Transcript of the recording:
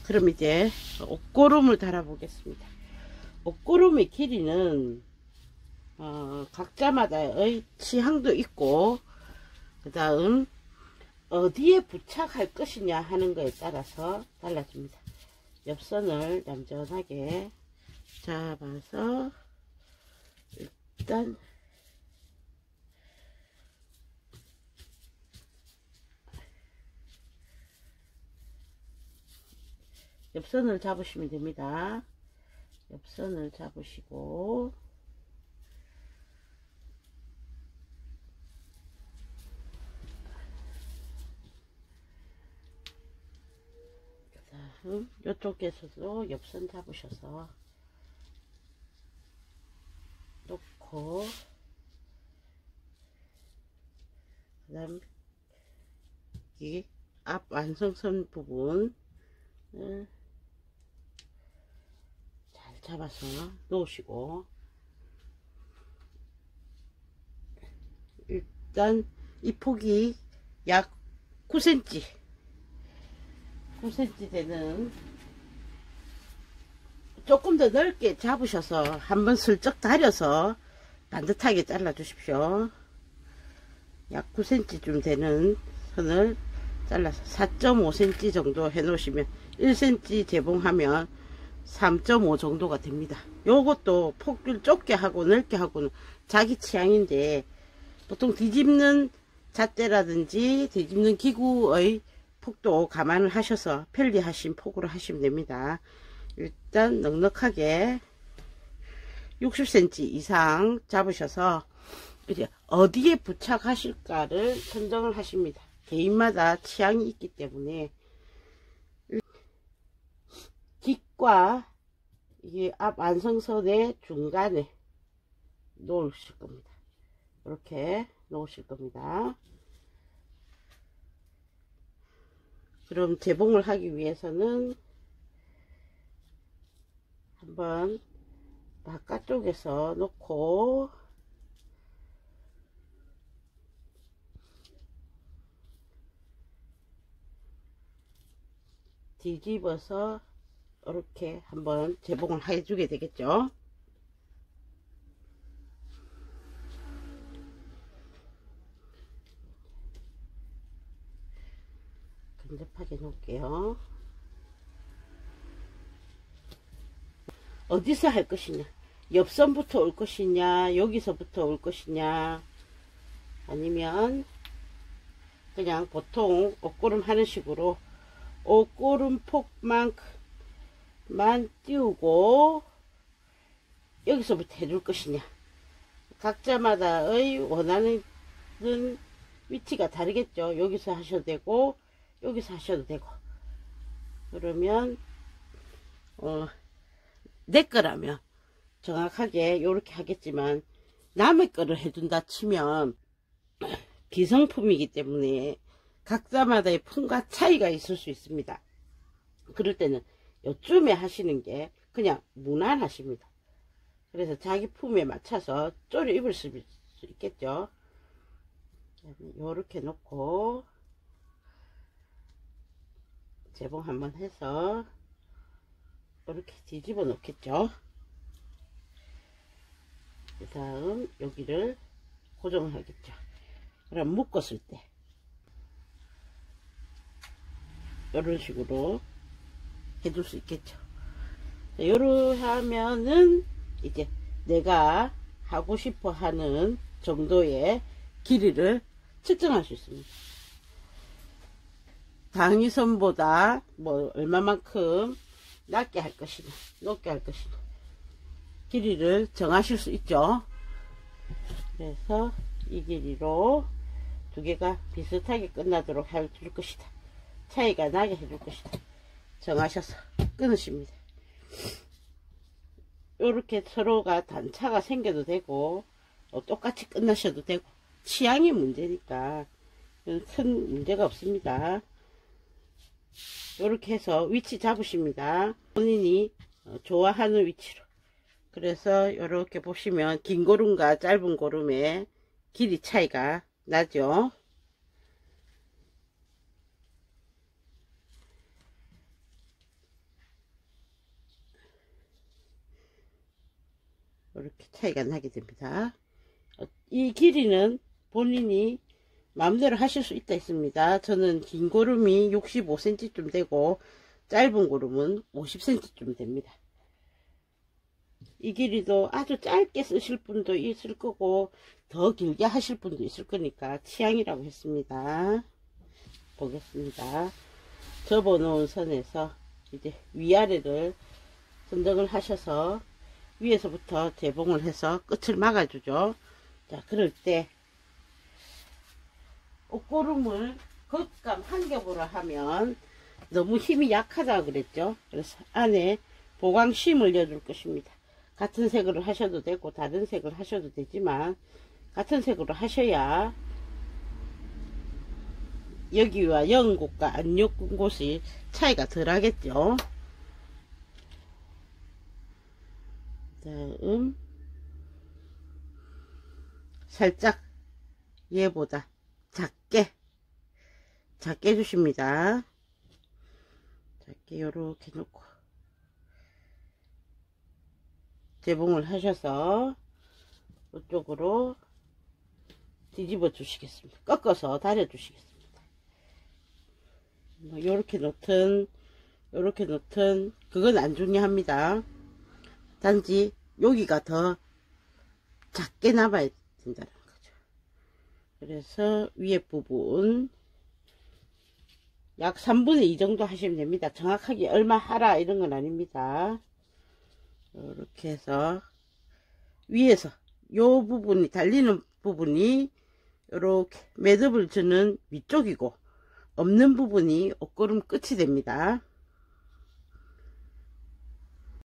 그럼 이제 옷고름을 달아 보겠습니다. 옷고름의 길이는 각자마다의 취향도 있고, 그 다음 어디에 부착할 것이냐 하는 거에 따라서 달라집니다. 옆선을 얌전하게 잡아서 일단 옆선을 잡으시면 됩니다. 옆선을 잡으시고 그다음 이쪽에서도 옆선 잡으셔서 놓고, 그다음 이 앞 완성선 부분 잘 잡아서 놓으시고, 일단 이 폭이 약 9cm 되는, 조금 더 넓게 잡으셔서 한번 슬쩍 다려서 반듯하게 잘라 주십시오. 약 9cm쯤 되는 선을 잘라서 4.5cm 정도 해 놓으시면 1cm 재봉하면 3.5 정도가 됩니다. 요것도 폭을 좁게 하고 넓게 하고는 자기 취향인데, 보통 뒤집는 잣대라든지 뒤집는 기구의 폭도 감안을 하셔서 편리하신 폭으로 하시면 됩니다. 일단 넉넉하게 60cm 이상 잡으셔서 이제 어디에 부착하실까를 선정을 하십니다. 개인마다 취향이 있기 때문에 깃과 이게 앞 완성선의 중간에 놓으실 겁니다. 이렇게 놓으실 겁니다. 그럼 재봉을 하기 위해서는 한번 바깥쪽에서 놓고 뒤집어서 이렇게 한번 재봉을 해주게 되겠죠. 근접하게 놓을게요. 어디서 할 것이냐, 옆선부터 올 것이냐, 여기서부터 올 것이냐, 아니면 그냥 보통 옷고름 하는 식으로 옷고름 폭만큼만 띄우고 여기서부터 해줄 것이냐, 각자마다의 원하는 위치가 다르겠죠. 여기서 하셔도 되고 여기서 하셔도 되고. 그러면 내 거라면 정확하게 요렇게 하겠지만, 남의 거를 해준다 치면 기성품이기 때문에 각자마다의 품과 차이가 있을 수 있습니다. 그럴 때는 요쯤에 하시는 게 그냥 무난하십니다. 그래서 자기 품에 맞춰서 쪼려 입을 수 있겠죠. 요렇게 놓고 재봉 한번 해서 이렇게 뒤집어 놓겠죠. 그 다음 여기를 고정을 하겠죠. 그럼 묶었을 때 이런 식으로 해줄 수 있겠죠. 요렇게 하면은 이제 내가 하고 싶어 하는 정도의 길이를 측정할 수 있습니다. 당위선보다 뭐 얼마만큼 낮게 할 것이냐 높게 할 것이냐 길이를 정하실 수 있죠. 그래서 이 길이로 두 개가 비슷하게 끝나도록 해줄 것이다, 차이가 나게 해줄 것이다 정하셔서 끊으십니다. 이렇게 서로가 단차가 생겨도 되고 똑같이 끝나셔도 되고, 취향의 문제니까 큰 문제가 없습니다. 이렇게 해서 위치 잡으십니다. 본인이 좋아하는 위치로. 그래서 이렇게 보시면 긴 고름과 짧은 고름의 길이 차이가 나죠. 이렇게 차이가 나게 됩니다. 이 길이는 본인이 마음대로 하실 수 있다 했습니다. 저는 긴 고름이 65cm쯤 되고 짧은 고름은 50cm쯤 됩니다. 이 길이도 아주 짧게 쓰실 분도 있을 거고 더 길게 하실 분도 있을 거니까 취향이라고 했습니다. 보겠습니다. 접어놓은 선에서 이제 위아래를 선정을 하셔서 위에서부터 재봉을 해서 끝을 막아주죠. 자, 그럴 때 옷고름을 겉감 한 겹으로 하면 너무 힘이 약하다 그랬죠. 그래서 안에 보강심을 넣어줄 것입니다. 같은 색으로 하셔도 되고 다른 색을 하셔도 되지만 같은 색으로 하셔야 여기와 연 곳과 안 연 곳이 차이가 덜 하겠죠. 다음 살짝 얘보다 작게 해주십니다. 작게 요렇게 놓고 재봉을 하셔서 이쪽으로 뒤집어 주시겠습니다. 꺾어서 다려 주시겠습니다. 요렇게 놓든 요렇게 놓든 그건 안 중요합니다. 단지 여기가 더 작게 남아야 된다는 거죠. 그래서 위에 부분 약 3분의 2 정도 하시면 됩니다. 정확하게 얼마 하라 이런 건 아닙니다. 이렇게 해서 위에서 요 부분이 달리는 부분이 이렇게 매듭을 주는 위쪽이고 없는 부분이 옷고름 끝이 됩니다.